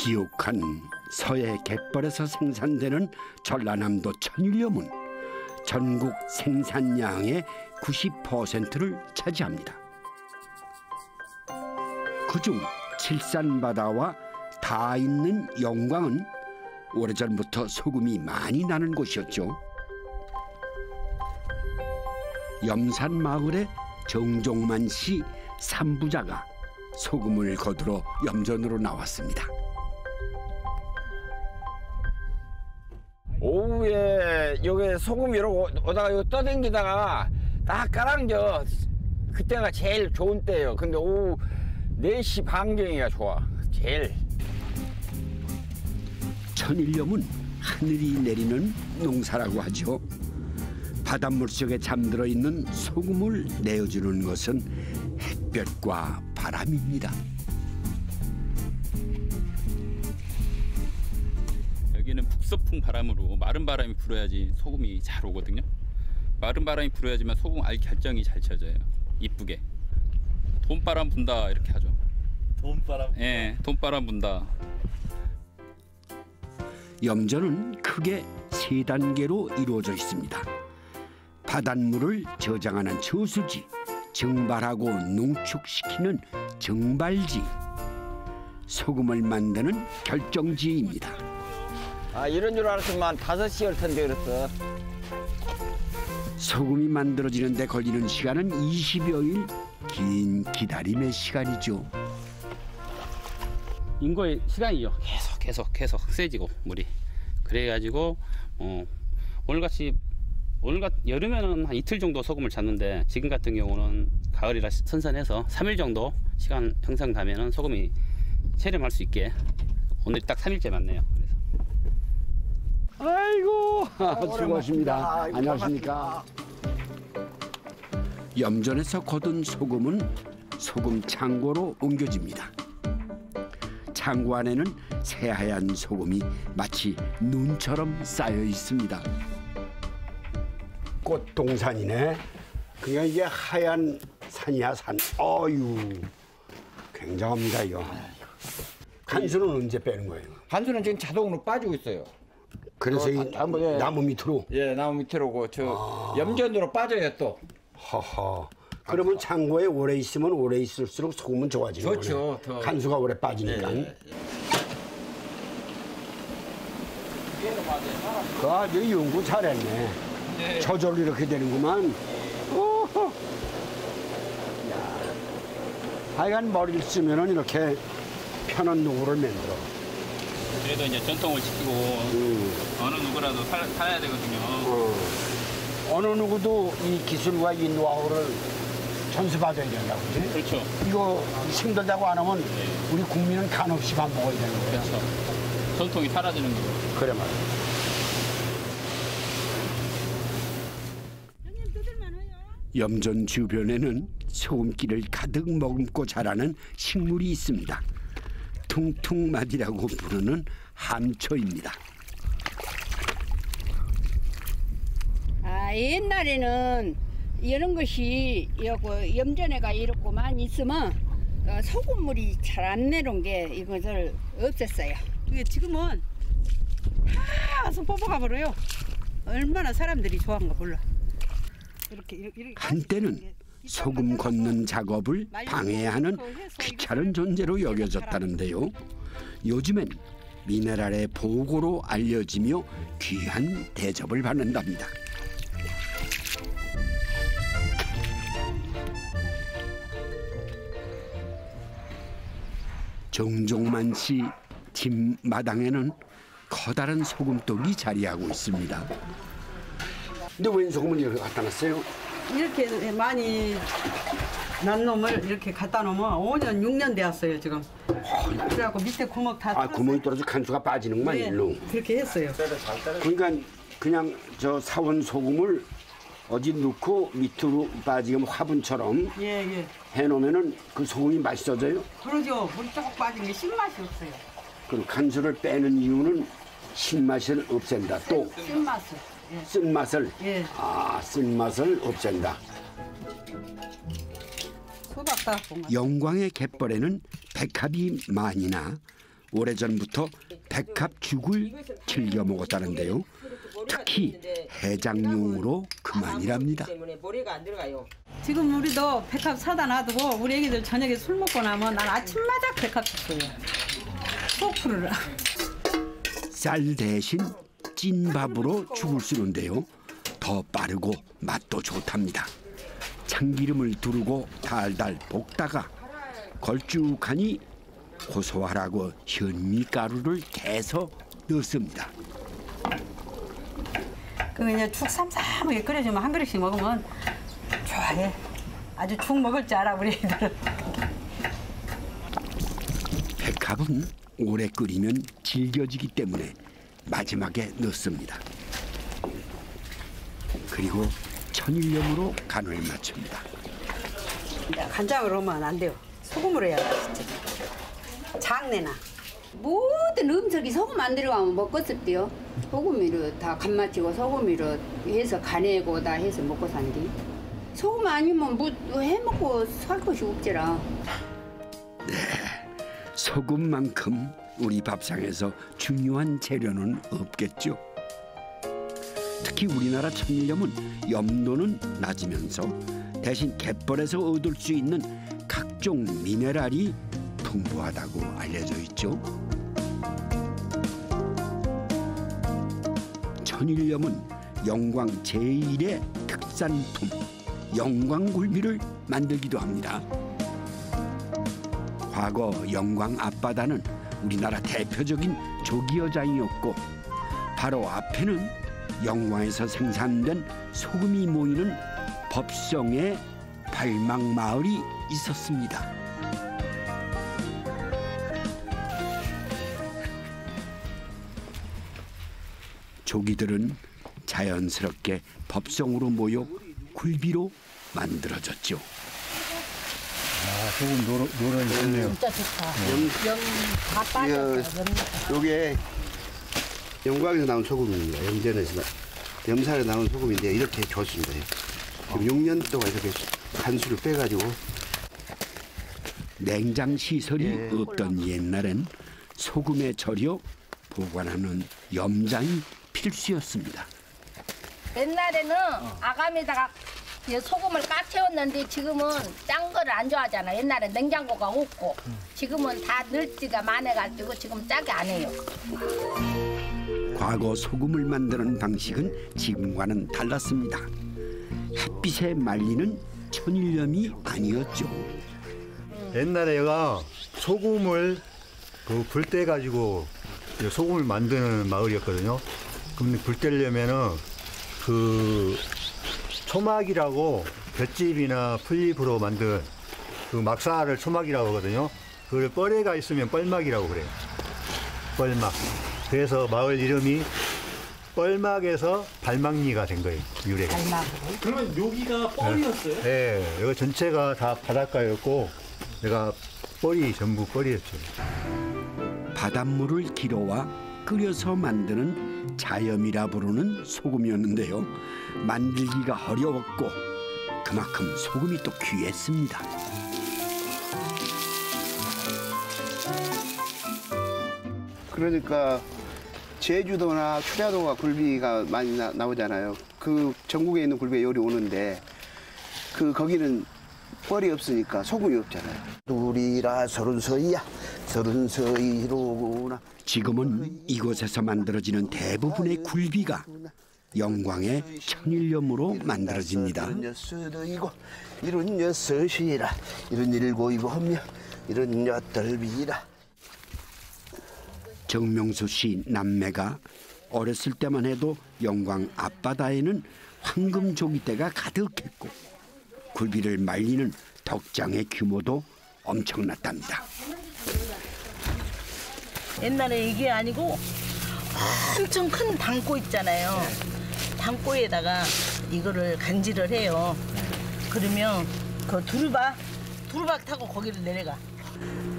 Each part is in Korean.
비옥한 서해 갯벌에서 생산되는 전라남도 천일염은 전국 생산량의 90%를 차지합니다. 그중 칠산바다와 닿아 있는 영광은 오래전부터 소금이 많이 나는 곳이었죠. 염산 마을의 정종만 씨 삼부자가 소금을 거두러 염전으로 나왔습니다. 오후에 여기 소금 이러고 오다가 여기 떠댕기다가 딱 깔아앉아. 그때가 제일 좋은 때예요. 근데 오후 4시 반경이가 좋아. 제일. 천일염은 하늘이 내리는 농사라고 하죠. 바닷물 속에 잠들어 있는 소금을 내어주는 것은 햇볕과 바람입니다. 여기는 북서풍 바람으로 마른 바람이 불어야지 소금이 잘 오거든요. 마른 바람이 불어야지만 소금 알 결정이 잘 쳐져요. 이쁘게. 돈바람 분다 이렇게 하죠. 돈바람? 예, 돈바람 분다. 염전은 크게 3단계로 이루어져 있습니다. 바닷물을 저장하는 저수지, 증발하고 농축시키는 증발지, 소금을 만드는 결정지입니다. 아, 이런 줄 알았으면 5시 올 텐데 그랬어. 소금이 만들어지는 데 걸리는 시간은 20여일, 긴 기다림의 시간이죠. 인고의 시간이요. 계속 세지고 물이. 그래가지고 오늘 여름에는 한 이틀 정도 소금을 잡는데 지금 같은 경우는 가을이라 선선해서 3일 정도 시간 형성되면은 소금이 체렴할 수 있게 오늘 딱 3일째 맞네요. 그래서. 아이고 수고하십니다. 안녕하십니까. 염전에서 거둔 소금은 소금 창고로 옮겨집니다. 창고 안에는 새하얀 소금이 마치 눈처럼 쌓여 있습니다. 꽃동산이네. 그러니까 이게 하얀 산이야 산. 어유 굉장합니다 이거. 간수는 언제 빼는 거예요? 간수는 지금 자동으로 빠지고 있어요. 그래서 이 한번 나무 밑으로. 예, 나무 밑으로고 저 염전으로 빠져요 또. 허허. 그러면 창고에 오래 있으면 오래 있을수록 소금은 좋아지는 거네. 좋죠. 간수가 오래 빠지니까. 그 아주 연구 잘했네. 네. 저절로 이렇게 되는구만. 오호. 야. 하여간 머리를 쓰면은 이렇게 편한 누구를 만들어. 그래도 이제 전통을 지키고 어느 누구라도 살아야 되거든요. 어느 누구도 이 기술과 이 노하우를 전수받아야 된다고 그지? 그렇죠. 이거 힘들다고 안 하면 우리 국민은 간없이 밥 먹어야 되는 거야. 그렇죠. 전통이 사라지는 거죠. 그래 말이야. 염전 주변에는 소금기를 가득 머금고 자라는 식물이 있습니다. 퉁퉁마디라고 부르는 함초입니다. 아, 옛날에는 이런 것이 여기 염전에가 이렇게만 있으면 소금물이 잘 안 내려온 게 이것을 없앴어요. 이게 지금은 다 와서 뽑아가 버려요. 얼마나 사람들이 좋아한가 몰라. 이렇게 한때는 소금 걷는 작업을 방해하는 귀찮은 존재로 여겨졌다는데요. 요즘엔 미네랄의 보고로 알려지며 귀한 대접을 받는답니다. 정종만 씨 뒷마당에는 커다란 소금독이 자리하고 있습니다. 근데 웬 소금을 이렇게 갖다 놨어요? 이렇게 많이 난 놈을 이렇게 갖다 놓으면 5년, 6년 되었어요 지금. 그래갖고 밑에 구멍 다 뚫었어요. 구멍이 떨어져 간수가 빠지는구만. 네, 일로. 그렇게 했어요. 그러니까 그냥 저 사온 소금을 어디 넣고 밑으로 빠지면 화분처럼 예. 해놓으면은 그 소금이 맛있어져요? 그러죠. 물이 조금 빠진 게 신맛이 없어요. 그럼 간수를 빼는 이유는 신맛을 없앤다. 또 신맛을. 예. 쓴맛을. 예. 아, 쓴맛을 없앤다. 소박다. 영광의 갯벌에는 백합이 많이 나 오래전부터 백합죽을 즐겨 먹었다는데요. 특히 해장용으로 그만이랍니다. 지금 우리도 백합 사다 놔두고 우리 애기들 저녁에 술 먹고 나면 난 아침마다 백합 줬어요. 속 풀으라. 쌀 대신 찐밥으로 죽을 쓰는데요. 더 빠르고 맛도 좋답니다. 참기름을 두르고 달달 볶다가 걸쭉하니 고소하라고 현미가루를 개서 넣습니다. 그 이제 죽 삼삼하게 끓여주면 한 그릇씩 먹으면 좋아해. 아주 죽 먹을 줄 알아 우리 애들은. 백합은 오래 끓이면 질겨지기 때문에 마지막에 넣습니다. 그리고 천일염으로 간을 맞춥니다. 간장으로 하면 안 돼요. 소금으로 해야 돼 진짜. 장내나. 모든 음식이 소금 안 들어가면 먹겠었대요. 소금으로 다 간 맞추고 소금으로 해서 간에고 다 해서 먹고 산디. 소금 아니면 뭐 해먹고 살 것이 없더라. 소금만큼 우리 밥상에서 중요한 재료는 없겠죠. 특히 우리나라 천일염은 염도는 낮으면서 대신 갯벌에서 얻을 수 있는 각종 미네랄이 풍부하다고 알려져 있죠. 천일염은 영광 제1의 특산품 영광굴비를 만들기도 합니다. 과거 영광 앞바다는 우리나라 대표적인 조기어장이었고 바로 앞에는 영광에서 생산된 소금이 모이는 법성의 발망마을이 있었습니다. 조기들은 자연스럽게 법성으로 모여 굴비로 만들어졌죠. 소금 노란이 좋네요. 진짜 좋다. 염다 빠졌어. 요게 영광에서 나온 소금입니다. 염전에서 염산에 나온 소금인데 이렇게 좋습니다. 지금 6년 동안 이렇게 간수를 빼가지고 냉장 시설이 없던 옛날엔 소금에 절여 보관하는 염장이 필수였습니다. 옛날에는 아감에다가 소금을 꽉 채웠는데 지금은 짠 거를 안 좋아하잖아. 옛날엔 냉장고가 없고 지금은 다 늘지가 많아가지고 지금 짜게 안 해요. 과거 소금을 만드는 방식은 지금과는 달랐습니다. 햇빛에 말리는 천일염이 아니었죠. 옛날에 얘가 소금을 불 때 가지고 소금을 만드는 마을이었거든요. 근데 불 떼려면은 초막이라고 볏짚이나 풀잎으로 만든 그 막사를 초막이라고 하거든요. 그 뻘에가 있으면 뻘막이라고 그래요. 뻘막. 그래서 마을 이름이 뻘막에서 발막리가 된 거예요. 유래가. 그러면 여기가 뻘이었어요? 네, 여기 전체가 다 바닷가였고 내가 뻘이 전부 뻘이었죠. 바닷물을 길어와 끓여서 만드는 자염이라 부르는 소금이었는데요. 만들기가 어려웠고 그만큼 소금이 또 귀했습니다. 그러니까 제주도나 초려도가 굴비가 많이 나오잖아요. 그 전국에 있는 굴비가 여기 오는데 거기는 뻘이 없으니까 소금이 없잖아요. 우리라 서른서이야 서른서이로구나. 지금은 이곳에서 만들어지는 대부분의 굴비가 영광의 천일염으로 만들어집니다. 이런 여섯이라 이런 일곱이고 하며 이런 여덟비라. 정명수 씨 남매가 어렸을 때만 해도 영광 앞바다에는 황금 조기대가 가득했고 굴비를 말리는 덕장의 규모도 엄청났답니다. 옛날에 이게 아니고 엄청 큰 당고 있잖아요. 당고에다가 이거를 간질을 해요. 그러면 그 두루박 타고 거기를 내려가.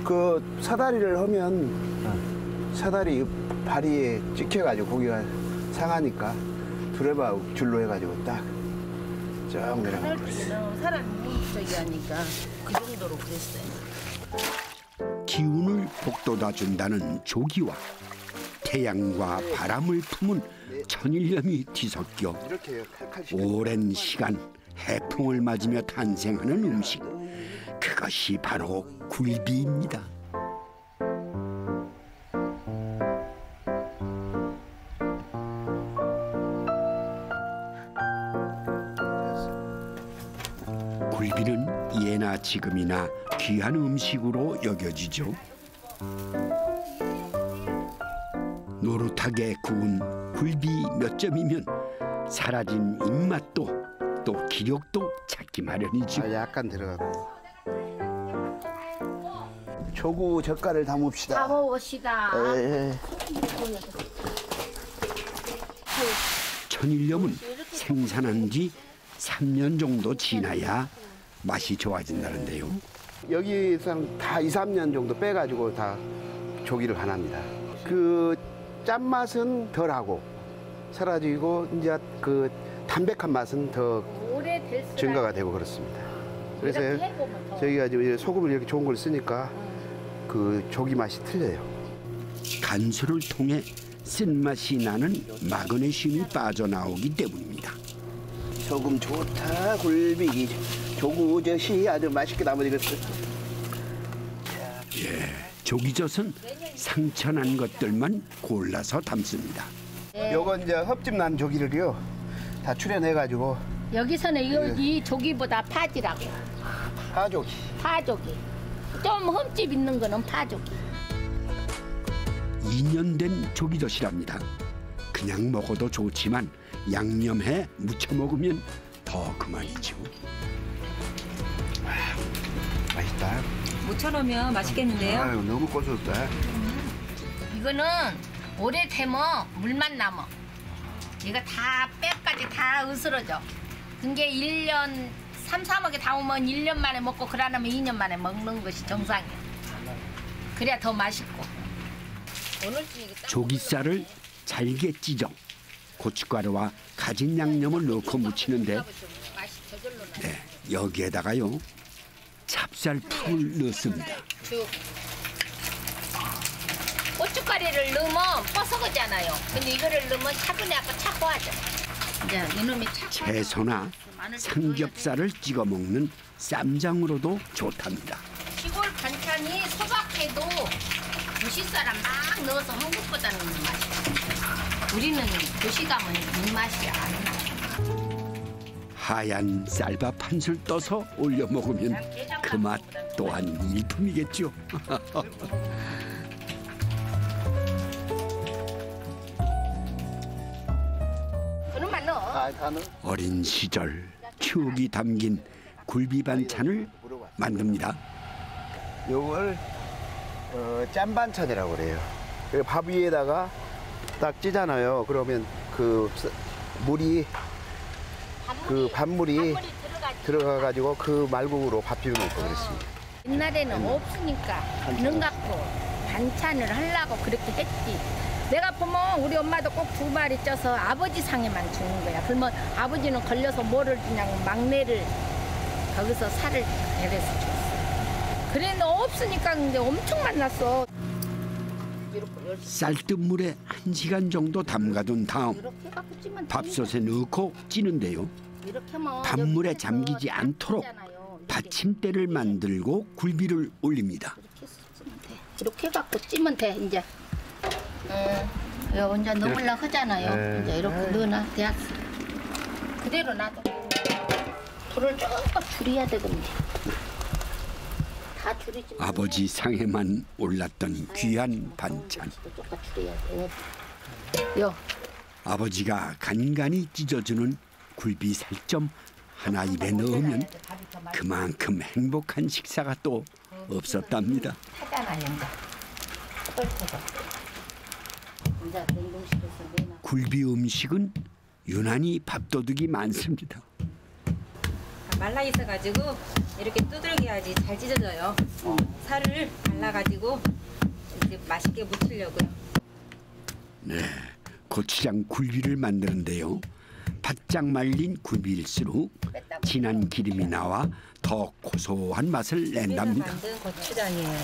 그 사다리를 하면 사다리 다리에 찍혀가지고 고기가 상하니까 두레박 줄로 해가지고 딱 쭉 내려가고 그랬어요. 사람이 저기 하니까 그 정도로 그랬어요. 기운을 북돋아준다는 조기와 태양과 바람을 품은 천일염이 뒤섞여 오랜 시간 해풍을 맞으며 탄생하는 음식, 그것이 바로 굴비입니다. 굴비는 예나 지금이나 귀한 음식으로 여겨지죠. 노릇하게 구운 굴비 몇 점이면 사라진 입맛도 또 기력도 찾기 마련이죠. 약간 들어가고. 조구 젓갈을 담읍시다. 담아봅시다. 천일염은 생산한 지 3년 정도 지나야 맛이 좋아진다는데요. 여기서 다 2, 3년 정도 빼가지고 다 조기를 반합니다. 그 짠맛은 덜하고 사라지고 이제 그 담백한 맛은 더 증가가 되고 그렇습니다. 그래서 저희가 이제 소금을 이렇게 좋은 걸 쓰니까 그 조기 맛이 틀려요. 간수를 통해 쓴맛이 나는 마그네슘이 빠져나오기 때문입니다. 소금 좋다 굴비 조구젓이 아주 맛있게 담아지겠어. 조기젓은 상처난 것들만 골라서 담습니다. 요건 이제 흡집 난 조기를요 다 추려내가지고. 여기서는 이 조기보다 파지라고. 파조기. 파조기. 좀 흠집 있는 거는 파조기. 2년 된 조기젓이랍니다. 그냥 먹어도 좋지만 양념해 무쳐 먹으면 더 그만이죠. 맛있다. 무쳐놓으면 맛있겠는데요? 아유, 너무 고소하다. 이거는 오래되면 물만 남아. 이거 다 뼈까지 다 으스러져. 그게 1년 3, 4먹에 담으면 1년 만에 먹고 그러려면 2년 만에 먹는 것이 정상이야. 그래야 더 맛있고. 조기살을 잘게 찢어 고춧가루와 가진 양념을 넣고 무치는데 여기에다가요 찹쌀풀을 넣습니다. 고춧가루를 넣으면 뻐석하잖아요. 근데 이거를 넣으면 차분해갖고 차고하죠. 이제 이놈이 채소나 삼겹살을 찍어 먹는 쌈장으로도 좋답니다. 시골 반찬이 소박해도 도시사람 막 넣어서 한국보다는 맛있어. 우리는 도시 가면 이 맛이 안 나. 하얀 쌀밥 한 술 떠서 올려 먹으면 그 맛 또한 일품이겠죠. 그놈만 넣어. 어린 시절 추억이 담긴 굴비 반찬을 만듭니다. 요걸 짠 반찬이라고 그래요. 밥 위에다가 딱 찌잖아요. 그러면 그 물이 그 밥물이 들어가가지고 그 말국으로 밥 비벼 먹고 그랬습니다. 옛날에는 없으니까 능 갖고 반찬을 하려고 그렇게 했지. 내가 보면 우리 엄마도 꼭 2마리 쪄서 아버지 상에만 주는 거야. 그러면 아버지는 걸려서 뭐를 주냐고 막내를 거기서 살을 내려서 줬어. 그래도 없으니까 이제 엄청 만났어. 쌀뜨물에 1시간 정도 담가둔 다음 밥솥에 넣고 찌는데요. 밥물에 잠기지 않도록 받침대를 만들고 굴비를 올립니다. 이렇게 해갖고 찌면 돼 이제. 이거 이제 넣으려고 하잖아요. 이제 이렇게 넣어놔 되었어. 그대로 놔둬. 불을 조금 줄여야 되거든요. 다 줄이지. 아버지 상에만 올랐던 귀한 반찬. 조금 줄여야 돼. 요. 아버지가 간간히 찢어주는 굴비 살점 하나 입에 넣으면 그만큼 행복한 식사가 또 없었답니다. 타잖아요 이제. 펄펄. 이제 냉동실에서 내놔. 굴비 음식은 유난히 밥도둑이 많습니다. 말라 있어가지고 이렇게 두들겨야지 잘 찢어져요. 살을 발라가지고 이렇게 맛있게 무치려고요. 네, 고추장 굴비를 만드는데요. 바짝 말린 굴비일수록 진한 기름이 나와 더 고소한 맛을 낸답니다. 만든 고추장이에요.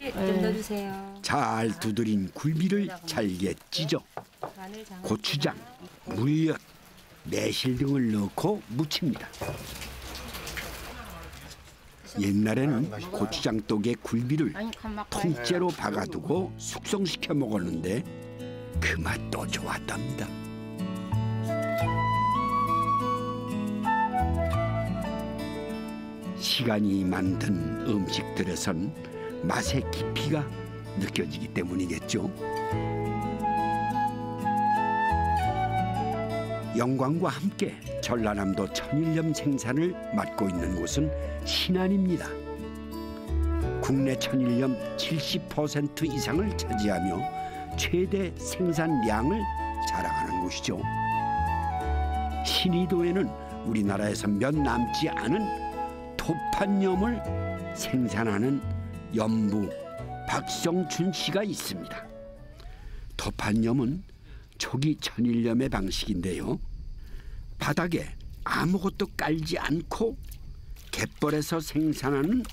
좀 넣어주세요. 잘 두드린 굴비를 잘게 찢어 고추장, 물엿, 매실 등을 넣고 무칩니다. 옛날에는 고추장 떡에 굴비를 통째로 박아두고 숙성시켜 먹었는데 그 맛도 좋았답니다. 시간이 만든 음식들에선 맛의 깊이가 느껴지기 때문이겠죠. 영광과 함께 전라남도 천일염 생산을 맡고 있는 곳은 신안입니다. 국내 천일염 70% 이상을 차지하며 최대 생산량을 자랑하는 곳이죠. 신의도에는 우리나라에서 몇 남지 않은 토판염을 생산하는 염부 박성춘 씨가 있습니다. 토판염은 초기 천일염의 방식인데요. 바닥에 아무것도 깔지 않고 갯벌에서 생산하는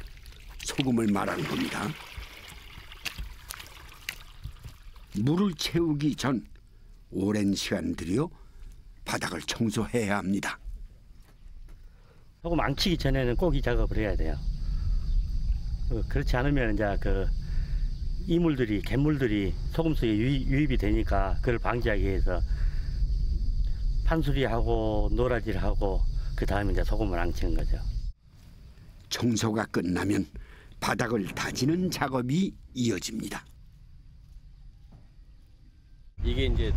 소금을 말하는 겁니다. 물을 채우기 전 오랜 시간 들여 바닥을 청소해야 합니다. 소금 안 치기 전에는 꼭 이 작업을 해야 돼요. 그렇지 않으면 이제 이물들이, 갯물들이 소금 속에 유입이 되니까 그걸 방지하기 위해서 판수리하고 노라지를 그 다음에 이제 소금을 앙치는 거죠. 청소가 끝나면 바닥을 다지는 작업이 이어집니다. 이게 이제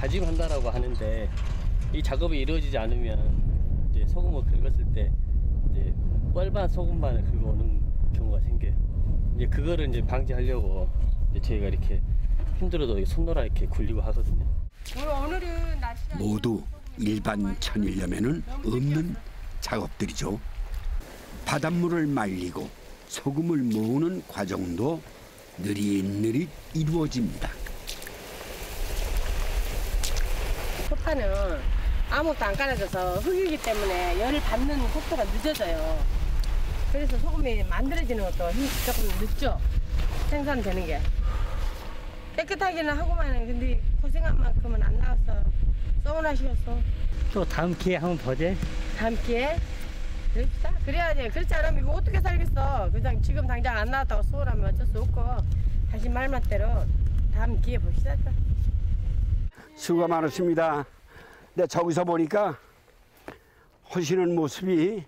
다짐한다라고 하는데 이 작업이 이루어지지 않으면 이제 소금을 긁었을 때 이제 뻘반 소금만을 긁어오는 경우가 생겨요. 이제 그거를 이제 방지하려고 이제 저희가 이렇게 힘들어도 손노라 이렇게 굴리고 하거든요. 오늘은 날씨가 모두 일반 천일염에는 없는 작업들이죠. 바닷물을 말리고 소금을 모으는 과정도 느릿느릿 이루어집니다. 토판은 아무것도 안 깔아줘서 흙이기 때문에 열을 받는 속도가 늦어져요. 그래서 소금이 만들어지는 것도 조금 늦죠. 생산되는 게. 깨끗하기는 하고만은 근데 고생한 만큼은 안 나왔어. 서운하시겠어. 또 다음 기회에 한번 보지. 다음 기회에? 그럽시다. 그래야지. 그렇지 않으면 이거 어떻게 살겠어. 그냥 지금 당장 안 나왔다고 소홀하면 어쩔 수 없고 다시 말맛대로 다음 기회에 봅시다. 수고가 많으십니다. 근데 저기서 보니까 하시는 모습이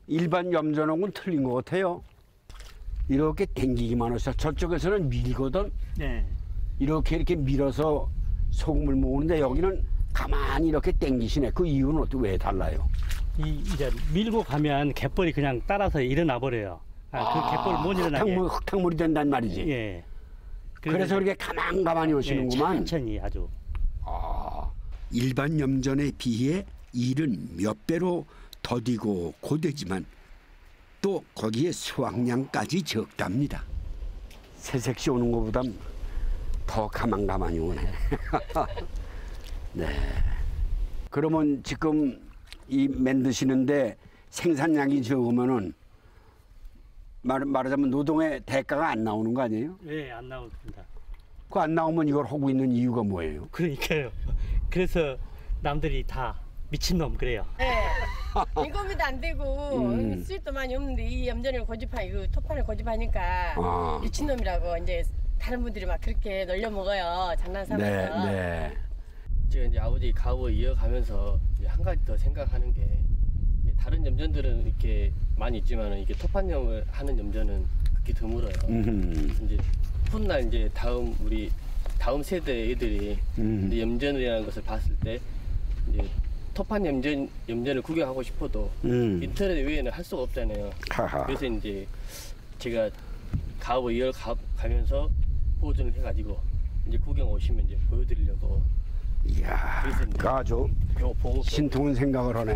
일반 염전하고는 틀린 것 같아요. 이렇게 당기기만 해서 저쪽에서는 밀거든. 네. 이렇게 밀어서 소금을 모으는데 여기는 가만히 이렇게 당기시네. 그 이유는 어떻게 왜 달라요? 이제 밀고 가면 갯벌이 그냥 따라서 일어나 버려요. 그 갯벌 못 일어나게. 흙탕물이 된단 말이지. 예. 그래서 그렇게 가만히 오시는구만. 천천히 아주. 일반 염전에 비해 일은 몇 배로 더디고 고되지만 또 거기에 수확량까지 적답니다. 새색시 오는 것보다 더 가만히 오네. 네. 그러면 지금 이 만드시는데 생산량이 적으면은 말하자면 노동의 대가가 안 나오는 거 아니에요? 네, 안 나옵니다. 그 안 나오면 이걸 하고 있는 이유가 뭐예요? 그러니까요. 그래서 남들이 다 미친놈 그래요. 네. 인건비도 안 되고 수입도 많이 없는데 이 염전을 이 토판을 고집하니까 미친놈이라고 이제 다른 분들이 막 그렇게 놀려 먹어요. 장난삼아서. 네. 제가 이제 아버지 가업을 이어가면서 이제 한 가지 더 생각하는 게 다른 염전들은 이렇게 많이 있지만 이게 토판염을 하는 염전은 그렇게 드물어요. 이제 훗날 이제 다음 세대 애들이 이제 염전이라는 것을 봤을 때 이제 토판 염전을 구경하고 싶어도 인터넷 외에는 할 수가 없잖아요. 그래서 이제 제가 가업을 이어가면서 보존을 해가지고 이제 구경 오시면 이제 보여드리려고. 이야, 그 아주 신통한 생각을 하네.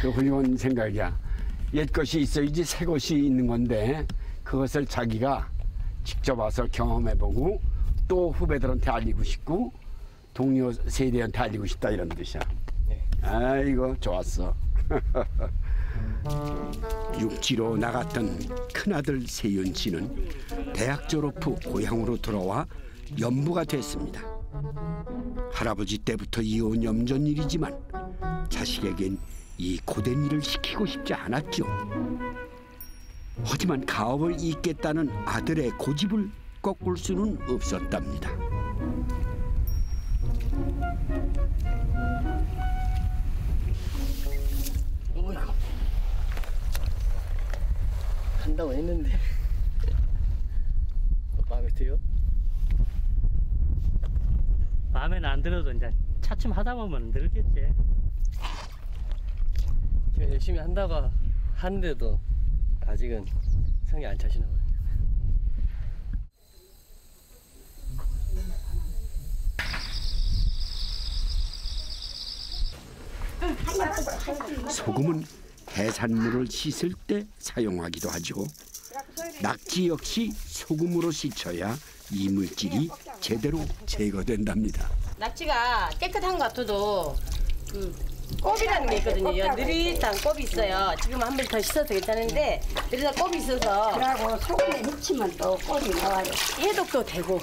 그 훌륭한 생각이야. 옛 것이 있어야지 새 것이 있는 건데 그것을 자기가 직접 와서 경험해보고 또 후배들한테 알리고 싶고 동료 세대한테 알리고 싶다 이런 뜻이야. 아이고 좋았어. 육지로 나갔던 큰아들 세윤 씨는 대학 졸업 후 고향으로 돌아와 염부가 됐습니다. 할아버지 때부터 이어온 염전일이지만 자식에겐 이 고된 일을 시키고 싶지 않았죠. 하지만 가업을 잇겠다는 아들의 고집을 꺾을 수는 없었답니다. 한다고 했는데 마음에 들어요? 마음에는 안 들어도 이제 차츰 하다 보면 늘겠지. 열심히 한다고 하는데도 아직은 성이 안 차시나 봐요. 소금은 해산물을 씻을 때 사용하기도 하죠. 낙지 역시 소금으로 씻어야 이물질이 제대로 제거된답니다. 낙지가 깨끗한 것 같아도 그 껍이라는 게 있거든요. 느릿한 껍이 있어요. 지금 한 번 더 씻어도 괜찮은데 느릿한 껍이 있어서 그리고 소금에 묻히면 또 껍이 나와요. 해독도 되고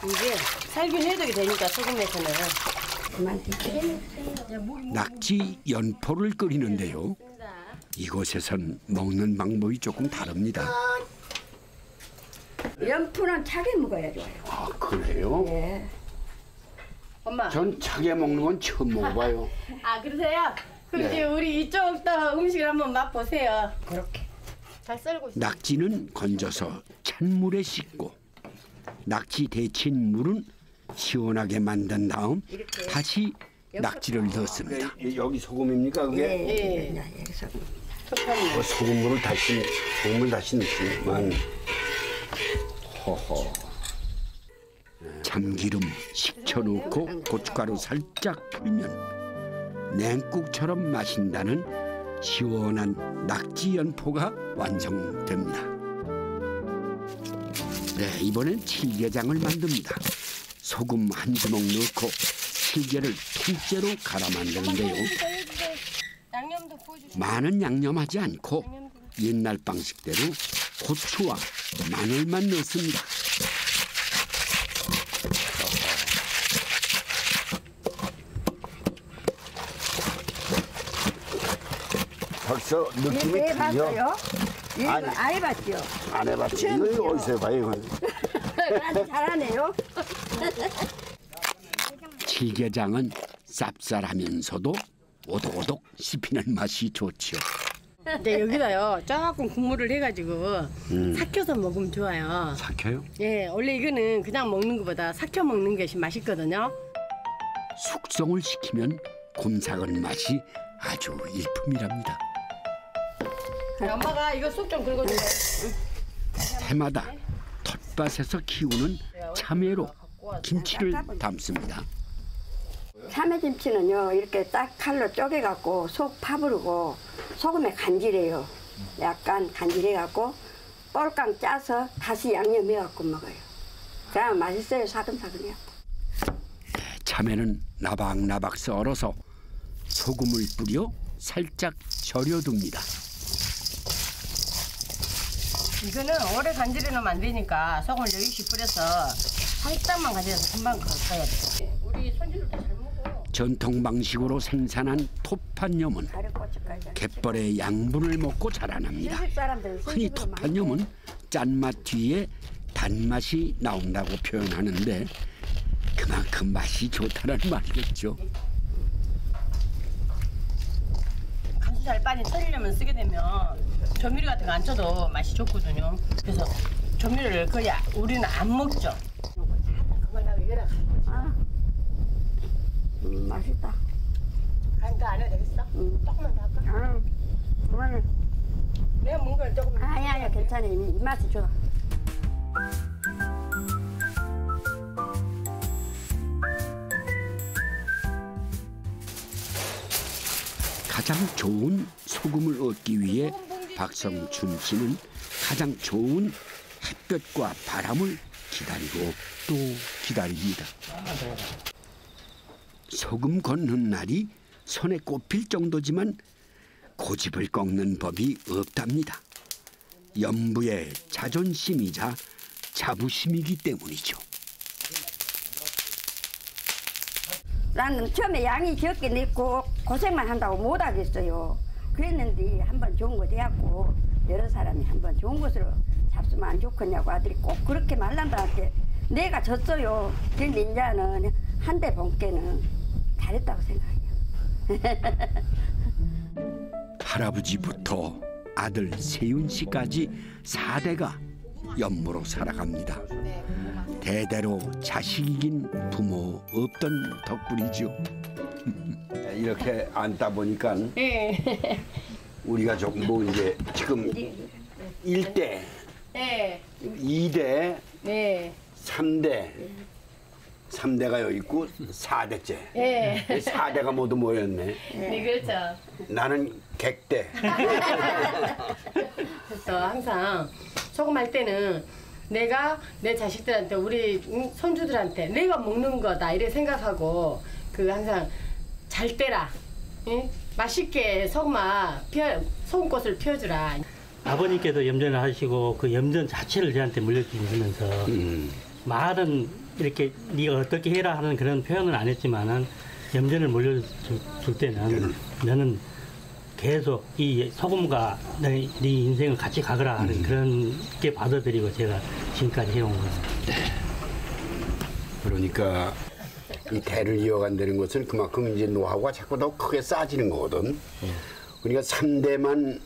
이게 살균 해독이 되니까 소금에서는 낙지 연포를 끓이는데요. 이곳에선 먹는 방법이 조금 다릅니다. 연포는 차게 먹어야 좋아요. 아, 그래요? 예. 엄마. 전 차게 먹는 건 처음 먹어봐요. 아 그러세요? 그럼 네. 이제 우리 이쪽도 음식을 한번 맛보세요. 그렇게 잘 썰고 있어요. 낙지는 건져서 찬물에 씻고 낙지 데친 물은 시원하게 만든 다음 다시 낙지를 넣습니다. 여기 소금입니까 그게? 예. 소금물을 다시 넣으시면 허허. 참기름, 식초 넣고 고춧가루 살짝 풀면 냉국처럼 마신다는 시원한 낙지 연포가 완성됩니다. 네, 이번엔 칠게장을 만듭니다. 소금 한 주먹 넣고 칠게를 통째로 갈아 만드는데요. 많은 양념하지 않고 옛날 방식대로 고추와 마늘만 넣습니다. 벌써 느낌이 네, 틀려? 봤어요? 이거 아니. 안 해봤죠? 안 해봤지. 처음이요. 이거 어디서 해봐요 이건? 아주 잘하네요. 칠게장은 쌉쌀하면서도 오독오독 씹히는 맛이 좋죠. 네 여기다요 조금 국물을 해가지고 삭혀서 먹으면 좋아요. 삭혀요? 예, 원래 이거는 그냥 먹는 것보다 삭혀 먹는 것이 맛있거든요. 숙성을 시키면 곰삭은 맛이 아주 일품이랍니다. 엄마가 이거 쑥 좀 긁어주세요. 해마다 텃밭에서 키우는 참외로 김치를 담습니다. 참외김치는요 이렇게 딱 칼로 쪼개갖고 속 파부르고 소금에 간질해요. 약간 간질해갖고 뻘깡 짜서 다시 양념해갖고 먹어요. 그냥 맛있어요. 사근사근해요. 참외는 나박나박 썰어서 소금을 뿌려 살짝 절여둡니다. 이거는 오래 간질해 놓으면 안 되니까 소금을 여기씩 뿌려서 살짝만 간질해서 금방 걷어야 돼요. 우리 손주들도 잘 먹어. 전통 방식으로 생산한 토판염은 갯벌의 양분을 먹고 자라납니다. 흔히 토판염은 짠맛 뒤에 단맛이 나온다고 표현하는데 그만큼 맛이 좋다는 말이겠죠. 감시살 빨리 썰리려면 쓰게 되면 조미료 같은 거 안 쳐도 맛이 좋거든요. 그래서 조미료를 거의 우리는 안 먹죠. 그만하고 이거랑 맛있다. 간도 안 해도 되겠어? 조금만 더 할까? 그만해. 내가 먹은 걸 조금. 아니야 괜찮아. 이 맛이 좋아. 가장 좋은 소금을 얻기 위해 박성춘 씨는 가장 좋은 햇볕과 바람을 기다리고 또 기다립니다. 소금 걷는 날이 손에 꼽힐 정도지만 고집을 꺾는 법이 없답니다. 염부의 자존심이자 자부심이기 때문이죠. 나는 처음에 양이 적게 넣고 고생만 한다고 못하겠어요. 그랬는데 한번 좋은 거 돼갖고 여러 사람이 한번 좋은 것으로 잡수면 안 좋겠냐고 아들이 꼭 그렇게 말란다한테 내가 졌어요. 그런데 이제는 한 대 본께는 잘했다고 생각해요. 할아버지부터 아들 세윤 씨까지 4대가 연무로 살아갑니다. 대대로 자식이긴 부모 없던 덕분이죠. 이렇게 앉다 보니까 우리가 조금 뭐 이제 지금 1대, 2대, 3대가 여기 있고 4대째. 4대가 모두 모였네. 네, 그렇죠. 나는 객대. 그래서 항상 소금할 때는 내가 내 자식들한테 우리 손주들한테 내가 먹는 거다 이래 생각하고 그 항상 잘 때라 맛있게 소금꽃을 피워주라. 아버님께도 염전을 하시고 그 염전 자체를 저한테 물려주시면서 말은 이렇게 네가 어떻게 해라 하는 그런 표현은 안 했지만은 염전을 물려줄 때는 너는 계속 이 소금과 네 인생을 같이 가거라 하는 그런 게 받아들이고 제가 지금까지 해온 거예요. 그러니까 이 대를 이어간다는 것은 그만큼 이제 노하우가 자꾸 더 크게 쌓아지는 거거든. 그러니까 3대만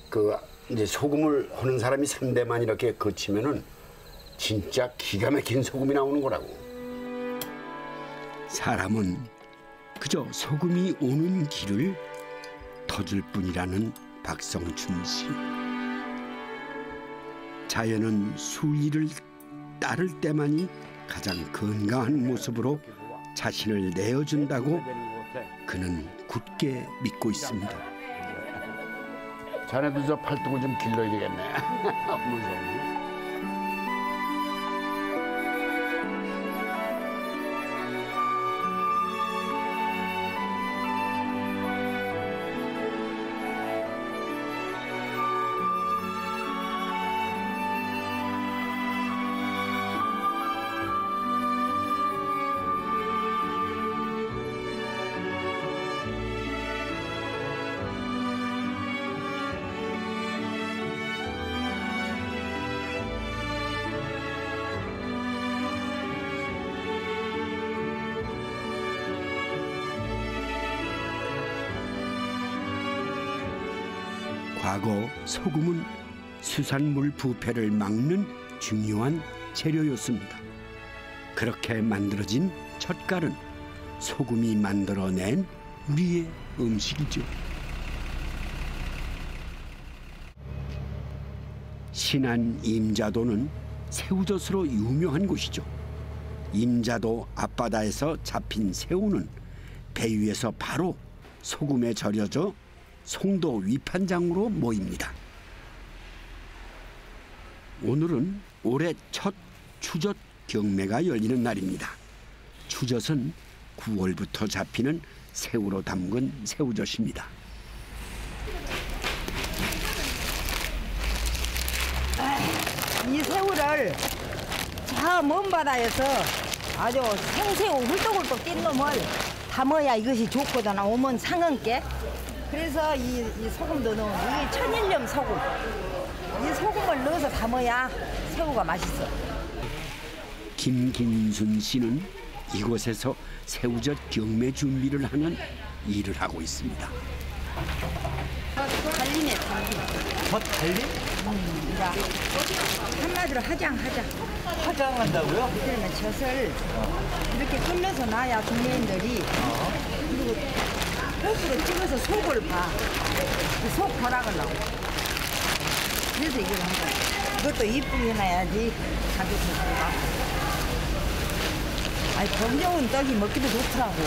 그 이제 소금을 하는 사람이 3대만 이렇게 거치면은 진짜 기가 막힌 소금이 나오는 거라고. 사람은 그저 소금이 오는 길을 터줄 뿐이라는 박성춘 씨. 자연은 수리를 따를 때만이 가장 건강한 모습으로 자신을 내어준다고 그는 굳게 믿고 있습니다. 자네도 저 팔뚝을 좀 길러야 되겠네. 무서워. 과거 소금은 수산물 부패를 막는 중요한 재료였습니다. 그렇게 만들어진 젓갈은 소금이 만들어낸 우리의 음식이죠. 신안 임자도는 새우젓으로 유명한 곳이죠. 임자도 앞바다에서 잡힌 새우는 배 위에서 바로 소금에 절여져 송도 위판장으로 모입니다. 오늘은 올해 첫 추젓 경매가 열리는 날입니다. 추젓은 9월부터 잡히는 새우로 담근 새우젓입니다. 이 새우를 저 먼 바다에서 아주 생새우 훌떡훌떡 뛴 놈을 담아야 이것이 좋거든. 오면 상은께. 그래서 이 소금도 넣어. 이게 천일염 소금. 이 소금을 넣어서 담아야 새우가 맛있어. 김긴순 씨는 이곳에서 새우젓 경매 준비를 하는 일을 하고 있습니다. 달리네, 달리. 달리? 그러니까 한마디로 화장하자. 화장한다고요? 그러면 젖을 이렇게 끓여서 놔야 중매인들이 그리고 호수로 찍어서 속을 봐. 속 보락을 나고. 그래서 이걸 한 거야. 이것도 이쁘게 해놔야지 가격이 들어가. 아니 검정은 떡이 먹기도 좋더라고.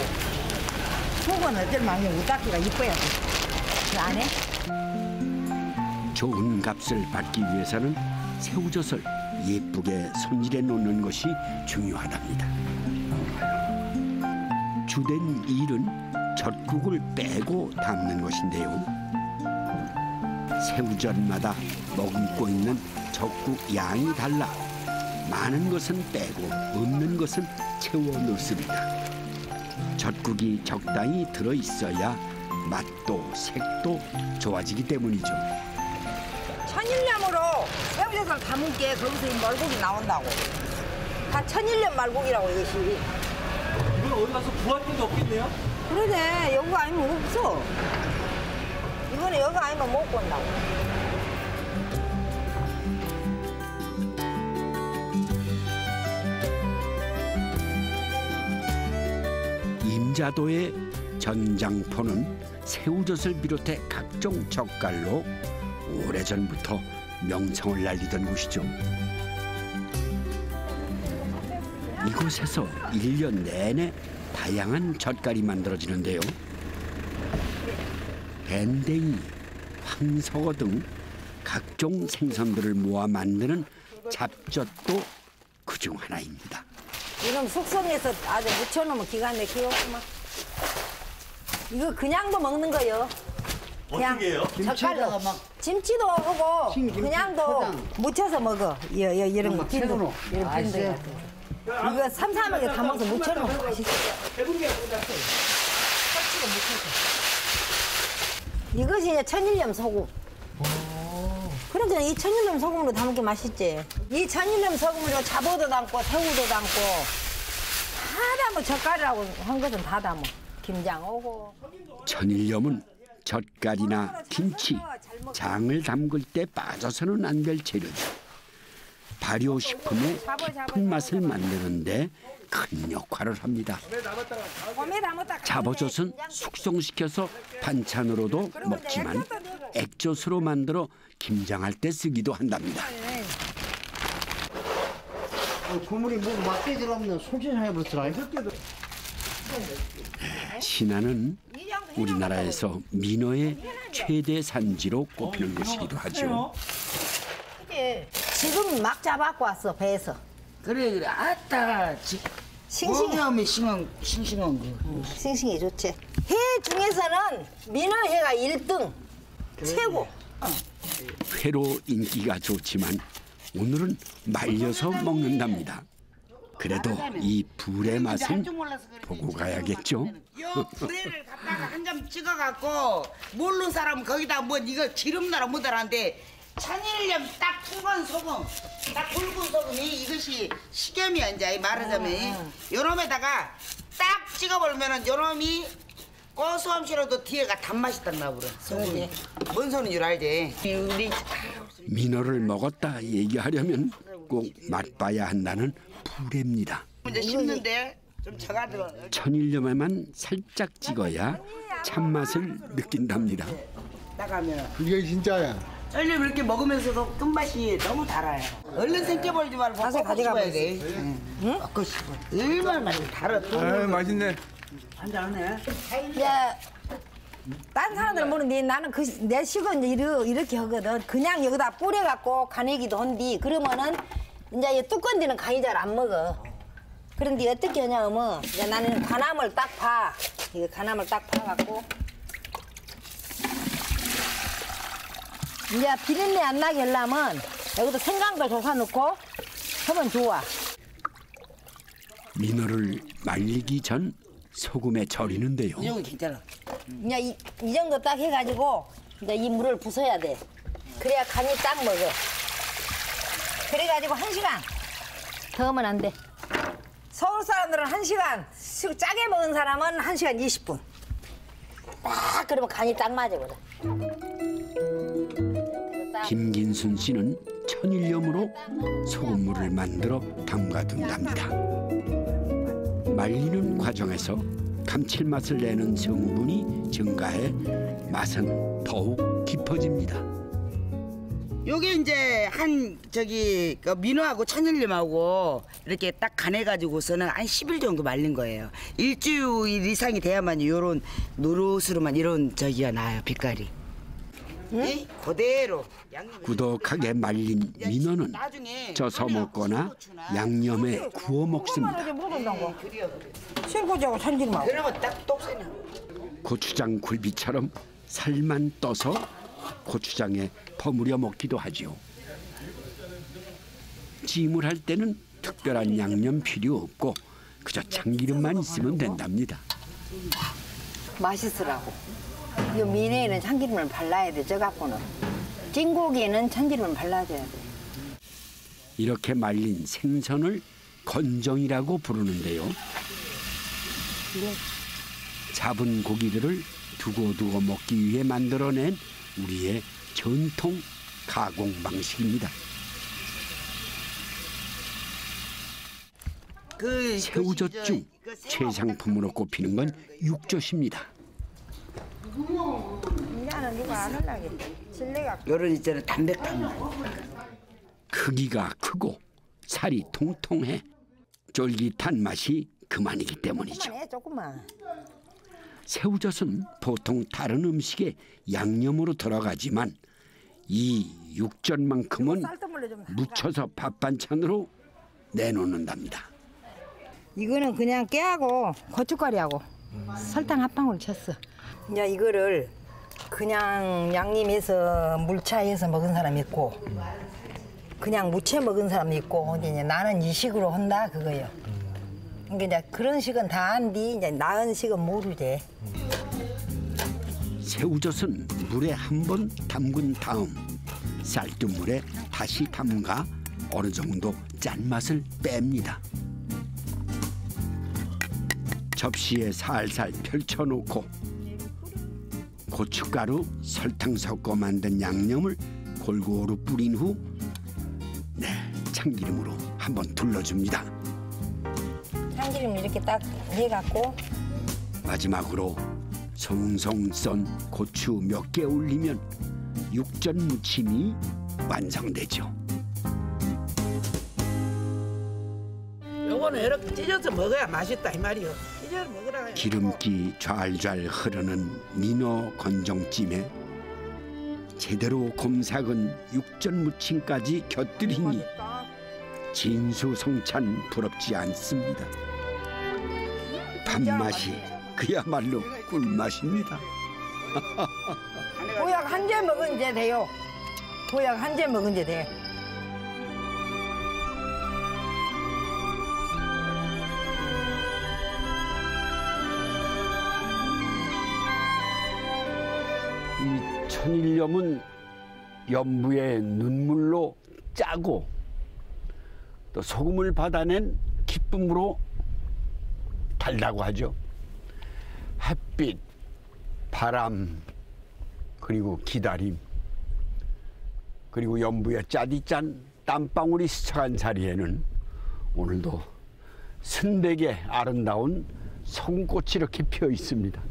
속은 어쩔 망에 우닦기가 이뻐야 돼. 그 안 해? 좋은 값을 받기 위해서는 새우젓을 예쁘게 손질해 놓는 것이 중요하답니다. 주된 일은 젓국을 빼고 담는 것인데요. 새우젓마다 머금고 있는 젓국 양이 달라 많은 것은 빼고 없는 것은 채워 넣습니다. 젓국이 적당히 들어있어야 맛도 색도 좋아지기 때문이죠. 천일염으로 새우젓을 담은 게 거기서 이 말고기 나온다고. 다 천일염 말고기라고 이것이. 이건 어디 가서 구할 데도 없겠네요? 그러네. 여기 아니면 없어. 이거는 여기 아니면 못 본다고. 임자도의 전장포는 새우젓을 비롯해 각종 젓갈로 오래전부터 명성을 날리던 곳이죠. 이곳에서 1년 내내 다양한 젓갈이 만들어지는데요. 밴댕이, 황석어 등 각종 생선들을 모아 만드는 잡젓도 그중 하나입니다. 이건 숙성해서 아주 묻혀놓으면 기가 막히구만. 이거 그냥도 먹는 거요. 그냥 어떻게 해요? 젓갈로 김치도 하고 그냥도 묻혀서 먹어. 이런 거 빈도 이런 빈도 이거 삼삼하게 담아서 묻혀놓으면 맛있어. 이것이 이제 천일염 소금. 그러니까 이 천일염 소금으로 담은 게 맛있지. 이 천일염 소금으로 잡어도 담고 새우도 담고 다 담아. 젓갈이라고 한 것은 다 담아. 김장 오고. 천일염은 젓갈이나 김치, 장을 담글 때 빠져서는 안 될 재료죠. 발효식품의 깊은 맛을 만드는데 큰 역할을 합니다. 잡어젓은 숙성시켜서 반찬으로도 먹지만 액젓으로 만들어 김장할 때 쓰기도 한답니다. 국물이 뭐 막대질 없는 손질해 버렸더라. 신안은 우리나라에서 민어의 최대 산지로 꼽히는 곳이기도 하죠. 지금 막 잡아갖고 왔어, 배에서. 그래. 아따. 싱싱해. 싱싱한 거. 싱싱해 좋지. 회 중에서는 민어회가 1등. 최고. 회로 인기가 좋지만 오늘은 말려서 먹는답니다. 그래도 이 불의 맛은 보고 가야겠죠. 요 불에를 갖다가 한 점 찍어갖고 모르는 사람은 거기다 뭐 이거 기름 나라 못하는데 천일염 딱 굵은 소금, 딱 굵은 소금이 이것이 식염이야 이제 말하자면 요놈에다가 딱 찍어버리면은 요놈이 고소함시라도 뒤에가 단맛이 딱 나버려. 소금이 뭔 소리인 줄 알지? 우리 민어를 먹었다 얘기하려면 꼭 맛봐야 한다는 불에입니다. 이제 씹는데 좀 저가들어. 천일염에만 살짝 찍어야 참맛을 느낀답니다. 나가면 이게 진짜야. 천일염 이렇게 먹으면서도 끝맛이 너무 달아요. 얼른 생겨버리지 말고 꼭 씹어야 돼. 응? 꼭 씹어. 얼마나 많이 달아. 아, 맛있네. 한잔하네. 이제 딴 사람들은 모르는데 나는 내 식은 이렇게 하거든. 그냥 여기다 뿌려갖고 가내기도 한디. 그러면은 이제 이 두꺼운 데는 간이 잘 안 먹어. 그런데 어떻게 하냐면 이제 나는 간함을 딱 봐. 이거 간함을 딱 봐갖고 이제 비린내 안 나게 하려면 여기다 생강도 조사 넣고 하면 좋아. 민어를 말리기 전 소금에 절이는데요. 이거 괜찮아. 이제 이 정도 딱 해가지고 이제 이 물을 부숴야 돼. 그래야 간이 딱 먹어. 그래가지고 1시간 더 하면 안 돼. 서울 사람들은 1시간, 짜게 먹은 사람은 1시간 20분. 딱 그러면 간이 딱 맞아거든. 김긴순 씨는 천일염으로 소금물을 만들어 담가둔답니다. 말리는 과정에서 감칠맛을 내는 성분이 증가해 맛은 더욱 깊어집니다. 요게 이제 그 민어하고 천일염하고 이렇게 딱 간해가지고서는 한 10일 정도 말린 거예요. 일주일 이상이 돼야만 요런 노릇으로만 이런 저기가 나요, 빛깔이. 응? 그대로. 꾸덕하게 말린 민어는 쪄서 먹거나 양념에 구워 먹습니다. 설거지하고 손질만. 그러면 딱 똑새나. 고추장 굴비처럼 살만 떠서 고추장에 버무려 먹기도 하지요. 찜을 할 때는 특별한 양념 필요 없고 그저 참기름만 있으면 된답니다. 맛있으라고. 이 미네에는 참기름을 발라야 돼. 저 갖고는 찐고기에는 참기름을 발라줘야 돼. 이렇게 말린 생선을 건정이라고 부르는데요. 잡은 고기들을 두고두고 먹기 위해 만들어낸 우리의 전통 가공 방식입니다. 새우젓 중 최상품으로 꼽히는 건 육젓입니다. 이제는 누가 안 하려겠다. 실내가 요런 있잖아 담백한 크기가 크고 살이 통통해 쫄깃한 맛이 그만이기 때문이죠. 조금만. 새우젓은 보통 다른 음식에 양념으로 들어가지만 이 육젓만큼은 묻혀서 밥 반찬으로 내놓는답니다. 이거는 그냥 깨하고 고춧가루하고 설탕 한 방울 쳤어. 이제 이거를 그냥 양념해서 물차해서 먹은 사람 있고 그냥 무채 먹은 사람 있고 이제 나는 이 식으로 한다 그거예요. 그러니까 이제 그런 식은 다 안디 이제 나은 식은 모르지. 새우젓은 물에 한 번 담근 다음 쌀뜨물에 다시 담가 어느 정도 짠맛을 뺍니다. 접시에 살살 펼쳐놓고 고춧가루, 설탕 섞어 만든 양념을 골고루 뿌린 후 참기름으로 한번 둘러줍니다. 참기름 이렇게 딱 해갖고 마지막으로 송송 썬 고추 몇 개 올리면 육젓 무침이 완성되죠. 요거는 이렇게 찢어서 먹어야 맛있다 이 말이요. 찢어서 먹으라. 기름기 좌알좌알 흐르는 민어 건정찜에 제대로 곰삭은 육젓 무침까지 곁들이니 진수성찬 부럽지 않습니다. 밥맛이 그야말로 꿀맛입니다. 보약 한 재 먹은 게 돼요. 보약 한 재 먹은 게 돼. 이 천일염은 연부의 눈물로 짜고 또 소금을 받아낸 기쁨으로 달다고 하죠. 햇빛, 바람, 그리고 기다림, 그리고 연부의 짜디짠 땀방울이 스쳐간 자리에는 오늘도 순백의 아름다운 송꽃이 이렇게 피어 있습니다.